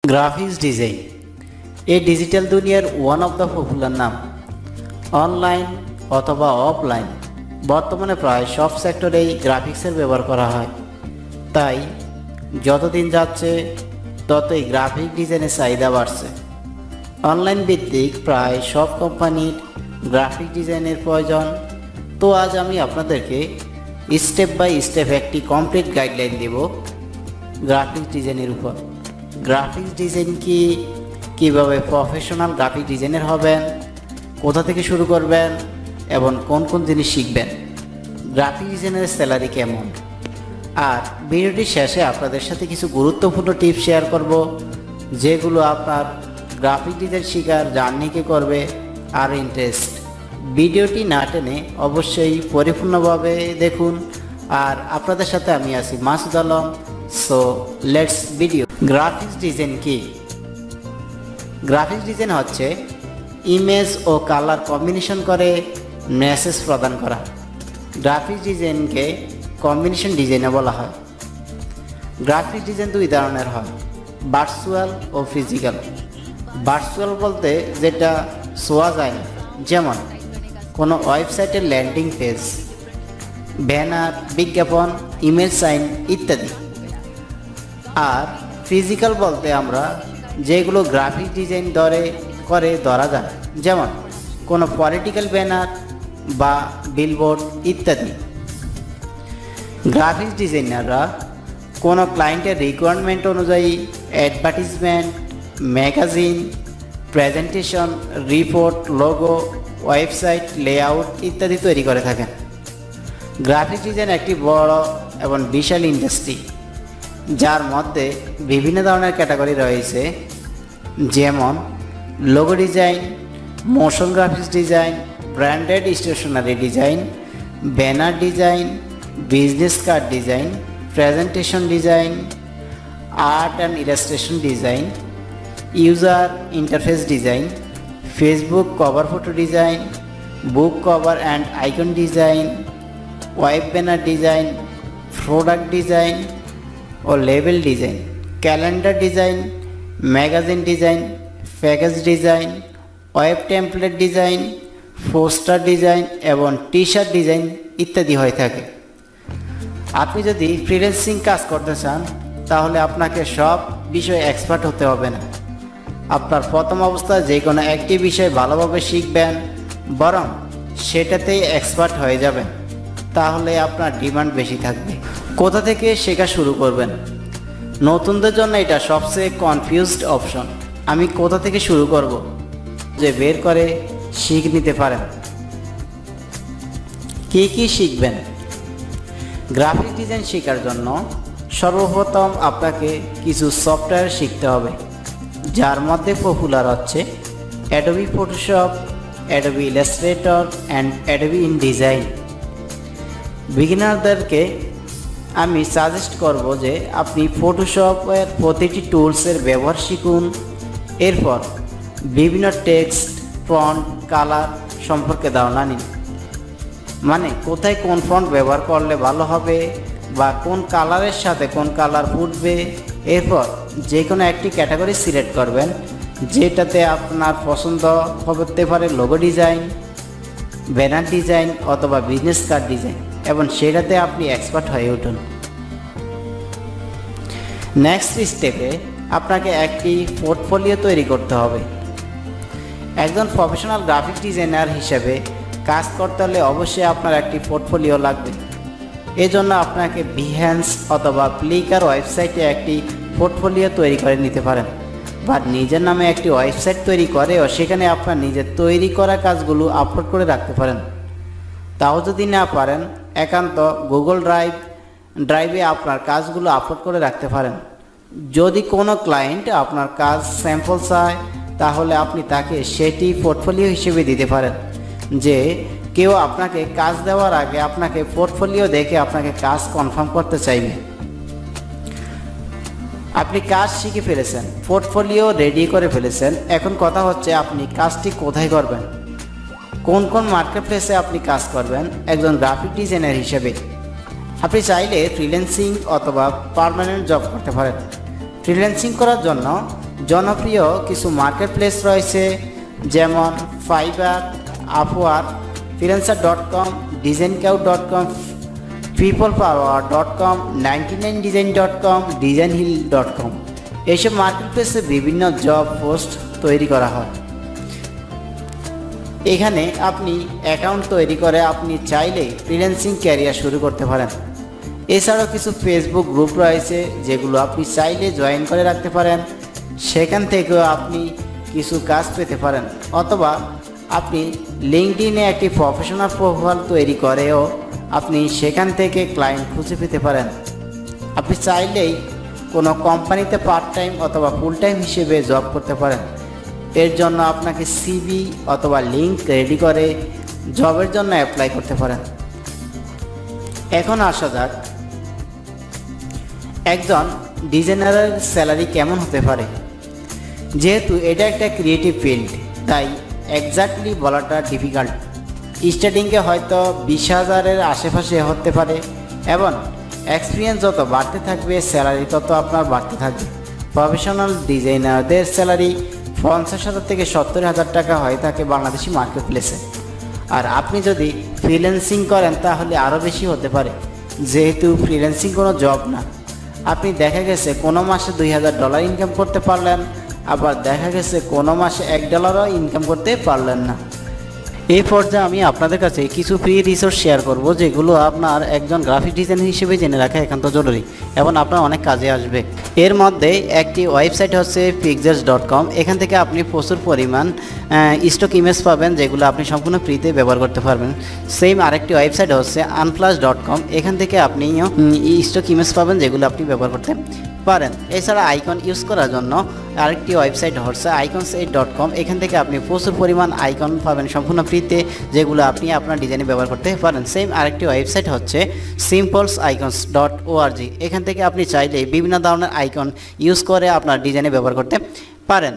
Graphics design এই digital দুনিয়ার one of the popular নাম। অনলাইন অথবা অফলাইন বর্তমানে প্রায় সব সেক্টরেই গ্রাফিক্সের ব্যবহার করা হয়। তাই যতদিন যাচ্ছে ততই গ্রাফিক ডিজাইনের চাহিদা বাড়ছে। অনলাইন ভিত্তিক প্রায় সব কোম্পানির গ্রাফিক ডিজাইনের প্রয়োজন। তো আজ আমি আপনাদেরকে স্টেপ বাই স্টেপ একটি কমপ্লিট গাইডলাইন দেব গ্রাফিক্স ডিজাইনের উপর। গ্রাফিক্স ডিজাইন কি, কীভাবে প্রফেশনাল গ্রাফিক ডিজাইনার হবেন, কোথা থেকে শুরু করবেন এবং কোন কোন জিনিস শিখবেন, গ্রাফিক ডিজাইনারের স্যালারি কেমন। আর ভিডিওটির শেষে আপনাদের সাথে কিছু গুরুত্বপূর্ণ টিপস শেয়ার করব, যেগুলো আপনার গ্রাফিক ডিজাইন শেখার জার্নিকে করবে আর ইন্টারেস্ট। ভিডিওটি না টেনে অবশ্যই পরিপূর্ণভাবে দেখুন। আর আপনাদের সাথে আমি আছি Masud Alam. So let's video. Graphics design কি? গ্রাফিক্স ডিজাইন হচ্ছে ইমেজ ও কালার কম্বিনেশন করে মেসেজ প্রদান করা। গ্রাফিক্স ডিজাইনকে কম্বিনেশন ডিজাইনও বলা হয়। গ্রাফিক্স ডিজাইন দুই ধরনের হয়, ভার্চুয়াল ও ফিজিক্যাল। ভার্চুয়াল বলতে যেটা ছোঁয়া যায় না, যেমন কোনো ওয়েবসাইটের ল্যান্ডিং পেজ, ব্যানার, বিজ্ঞাপন, ইমেল সাইন ইত্যাদি। আর ফিজিক্যাল বলতে আমরা যেগুলো গ্রাফিক ডিজাইন করে ধরা যায়, যেমন কোনো পলিটিক্যাল ব্যানার বা বিলবোর্ড ইত্যাদি। গ্রাফিক্স ডিজাইনাররা কোনো ক্লায়েন্টের রিকোয়ারমেন্ট অনুযায়ী advertisement, magazine, presentation, report, logo, website layout ইত্যাদি তৈরি করে থাকেন। গ্রাফিক্স ডিজাইন একটি বড় এবং বিশাল ইন্ডাস্ট্রি, যার মধ্যে বিভিন্ন ধরনের ক্যাটাগরি রয়েছে, যেমন logo design, motion graphics design, branded stationery design, banner design, business card design, presentation design, art and illustration design, user interface design, Facebook cover photo design, book cover and icon design, web banner design, product design ও label design, calendar design, magazine design, package design, web template design, poster design এবং T shirt design ইত্যাদি হয়ে থাকে। আপনি যদি freelancing কাজ করতে চান তাহলে আপনাকে সব বিষয়ে এক্সপার্ট হতে হবে না। আপনার প্রথম অবস্থায় যে কোনো একটি বিষয় ভালোভাবে শিখবেন, বরং সেটাতেই এক্সপার্ট হয়ে যাবেন, তাহলে আপনার ডিমান্ড বেশি থাকবে। কোথা থেকে শেখা শুরু করবেন? নতুনদের জন্য এটা সবচেয়ে কনফিউজড অপশন। আমি কোথা থেকে শুরু করব, যে বের করে শিখে নিতে পারেন। কি শিখবেন? গ্রাফিক ডিজাইন শেখার জন্য সর্বপ্রথম আপনাকে কিছু সফটওয়্যার শিখতে হবে, যার মধ্যে পপুলার হচ্ছে Adobe Photoshop, Adobe Illustrator and Adobe InDesign. বিগিনারদেরকে আমি সাজেস্ট করব যে আপনি ফটোশপের প্রতিটি টুলসের ব্যবহার শিখুন। এরপর বিভিন্ন টেক্সট, ফন্ট, কালার সম্পর্কে ধারণা নিন, মানে কোথায় কোন ফন্ট ব্যবহার করলে ভালো হবে বা কোন কালারের সাথে কোন কালার ফুটবে। এরপর যে কোনো একটি ক্যাটাগরি সিলেক্ট করবেন, যেটাতে আপনার পছন্দ হতে পারে লোগো ডিজাইন, ব্যানার ডিজাইন অথবা বিজনেস কার্ড ডিজাইন, এবং সেটাতে আপনি এক্সপার্ট হয়ে উঠুন। নেক্সট স্টেপে আপনাকে একটি পোর্টফোলিও তৈরি করতে হবে। একজন প্রফেশনাল গ্রাফিক ডিজাইনার হিসেবে কাজ করতে হলে অবশ্যই আপনার একটি পোর্টফোলিও লাগবে। এজন্য আপনাকে বিহ্যান্স অথবা ফ্লিকার ওয়েবসাইটে একটি পোর্টফোলিও তৈরি করে নিতে পারেন, বা নিজের নামে একটি ওয়েবসাইট তৈরি করেও সেখানে আপনার নিজের তৈরি করা কাজগুলো আপলোড করে রাখতে পারেন। তাও যদি না পারেন, একান্ত গুগল ড্রাইভে আপনার কাজগুলো আপলোড করে রাখতে পারেন। যদি কোনো ক্লায়েন্ট আপনার কাজ স্যাম্পল চায়, তাহলে আপনি তাকে সেটি পোর্টফোলিও হিসেবে দিতে পারেন, যে কেউ আপনাকে কাজ দেওয়ার আগে আপনাকে পোর্টফোলিও দেখে আপনাকে কাজ কনফার্ম করতে চাইবে। আপনি কাজ শিখে ফেলেছেন, পোর্টফোলিও রেডি করে ফেলেছেন, এখন কথা হচ্ছে আপনি কাজটি কোথায় করবেন, কোন কোন মার্কেটপ্লেসে আপনি কাজ করবেন একজন গ্রাফিক ডিজাইনার হিসেবে। আপনি চাইলে ফ্রিল্যান্সিং অথবা পার্মানেন্ট জব করতে পারেন। ফ্রিল্যান্সিং করার জন্য জনপ্রিয় কিছু মার্কেট প্লেস রয়েছে, যেমন fibre, Upwork, freelancer.com, designcout.com, peoplepower.com, 99design.com, designhill.com। এইসব মার্কেট প্লেসে বিভিন্ন জব পোস্ট তৈরি করা হয়। এখানে আপনি অ্যাকাউন্ট তৈরি করে আপনি চাইলেই ফ্রিল্যান্সিং ক্যারিয়ার শুরু করতে পারেন। এছাড়াও কিছু ফেসবুক গ্রুপ রয়েছে যেগুলো আপনি চাইলে জয়েন করে রাখতে পারেন, সেখান থেকেও আপনি কিছু কাজ পেতে পারেন। অথবা আপনি লিঙ্কডইনে একটি প্রফেশনাল প্রোফাইল তৈরি করেও আপনি সেখান থেকে ক্লায়েন্ট খুঁজে পেতে পারেন। আপনি চাইলেই কোনো কোম্পানিতে পার্ট টাইম অথবা ফুল টাইম হিসেবে জব করতে পারেন। এর জন্য আপনাকে সিভি অথবা লিঙ্ক রেডি করে জবের জন্য অ্যাপ্লাই করতে পারেন। এখন আসা যাক একজন ডিজাইনারের স্যালারি কেমন হতে পারে। যেহেতু এটা একটা ক্রিয়েটিভ ফিল্ড, তাই এক্স্যাক্টলি বলাটা ডিফিকাল্ট। স্টার্টিংয়ে হয়তো 20,000-এর আশেপাশে হতে পারে, এবং এক্সপিরিয়েন্স যত বাড়তে থাকবে স্যালারি তত আপনার বাড়তে থাকবে। প্রফেশনাল ডিজাইনারদের স্যালারি 50,000 থেকে 70,000 টাকা হয়ে থাকে বাংলাদেশি মার্কেট প্লেসে। আর আপনি যদি ফ্রিল্যান্সিং করেন তাহলে আরও বেশি হতে পারে, যেহেতু ফ্রিল্যান্সিং কোনো জব না। আপনি দেখা গেছে কোনো মাসে $2,000 ইনকাম করতে পারলেন, আবার দেখা গেছে কোনো মাসে $1 ইনকাম করতে পারলেন না। এই পর্যায়ে আমি আপনাদের কাছে কিছু ফ্রি রিসোর্স শেয়ার করব, যেগুলো আপনার একজন গ্রাফিক ডিজাইনার হিসেবে জেনে রাখা একান্ত জরুরি এবং আপনার অনেক কাজে আসবে। এর মধ্যে একটি ওয়েবসাইট হচ্ছে pixels.com। এখান থেকে আপনি প্রচুর পরিমাণ স্টক ইমেজ পাবেন, যেগুলো আপনি সম্পূর্ণ ফ্রিতে ব্যবহার করতে পারবেন। সেম আরেকটি ওয়েবসাইট হচ্ছে unplus.com। এখান থেকে আপনি স্টক ইমেজ পাবেন, যেগুলো আপনি ব্যবহার করতে পারেন। এছাড়া আইকন ইউজ করার জন্য আরেকটি ওয়েবসাইট হচ্ছে icons8.com। এখান থেকে আপনি প্রচুর পরিমাণ আইকন পাবেন সম্পূর্ণ ফ্রিতে, যেগুলো আপনি আপনার ডিজাইনে ব্যবহার করতে পারেন। সেম আরেকটি ওয়েবসাইট হচ্ছে simplesicons.org। এখান থেকে আপনি চাইলে বিভিন্ন ধরনের আইকন ইউজ করে আপনার ডিজাইনে ব্যবহার করতে পারেন।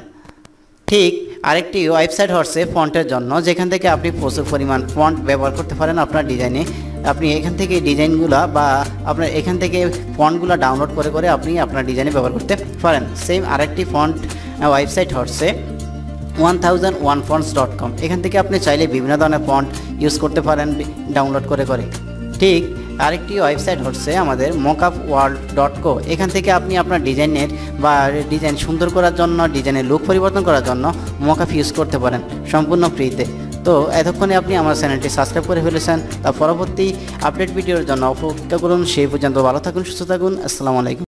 ঠিক আরেকটি ওয়েবসাইট হচ্ছে ফন্টের জন্য, যেখান থেকে আপনি প্রচুর পরিমাণ ফন্ট ব্যবহার করতে পারেন আপনার ডিজাইনে। আপনি এখান থেকে ডিজাইনগুলো বা আপনার এখান থেকে ফন্টগুলো ডাউনলোড করে আপনি আপনার ডিজাইনে ব্যবহার করতে পারেন। সেম আরেকটি ফন্ট ওয়েবসাইট হচ্ছে 1001fonts.com। এখান থেকে আপনি চাইলে বিভিন্ন ধরনের ফন্ট ইউজ করতে পারেন ডাউনলোড করে। ঠিক আরেকটি ওয়েবসাইট হচ্ছে আমাদের mockupworld.co। এখান থেকে আপনি আপনার ডিজাইনের বা ডিজাইন সুন্দর করার জন্য, ডিজাইনের লুক পরিবর্তন করার জন্য মকআপ ইউজ করতে পারেন সম্পূর্ণ ফ্রিতে। তো এতক্ষণে আপনি আমার চ্যানেলটি সাবস্ক্রাইব করে ফেলেছেন। তার পরবর্তী আপডেট ভিডিওর জন্য অপেক্ষা করুন। সেই পর্যন্ত ভালো থাকুন, সুস্থ থাকুন। আসসালামু আলাইকুম।